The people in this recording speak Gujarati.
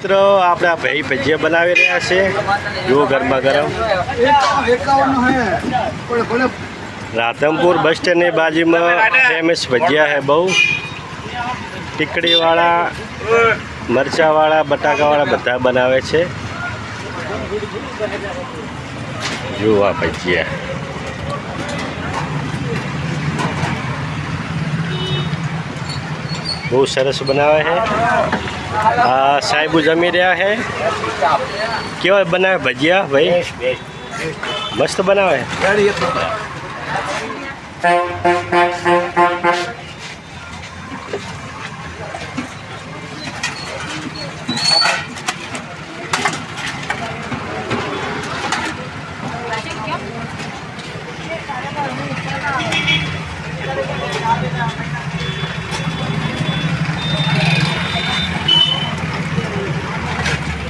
મિત્રો આપણે આ ભાઈ ભજીયા બનાવી રહ્યા છે જુઓ ગરમા ગરમ રાધનપુર બસ સ્ટેન્ડની બાજુમાં ફેમસ ભજીયા છે બહુ ટીકડીવાળા મરચાવાળા બટાકાવાળા બધા બનાવે છે જુઓ આ ભજીયા બહુ સરસ બનાવે છે આ સાહેબુ જમી રહ્યા છે કેવા બનાવે ભજીયા ભાઈ મસ્ત બનાવે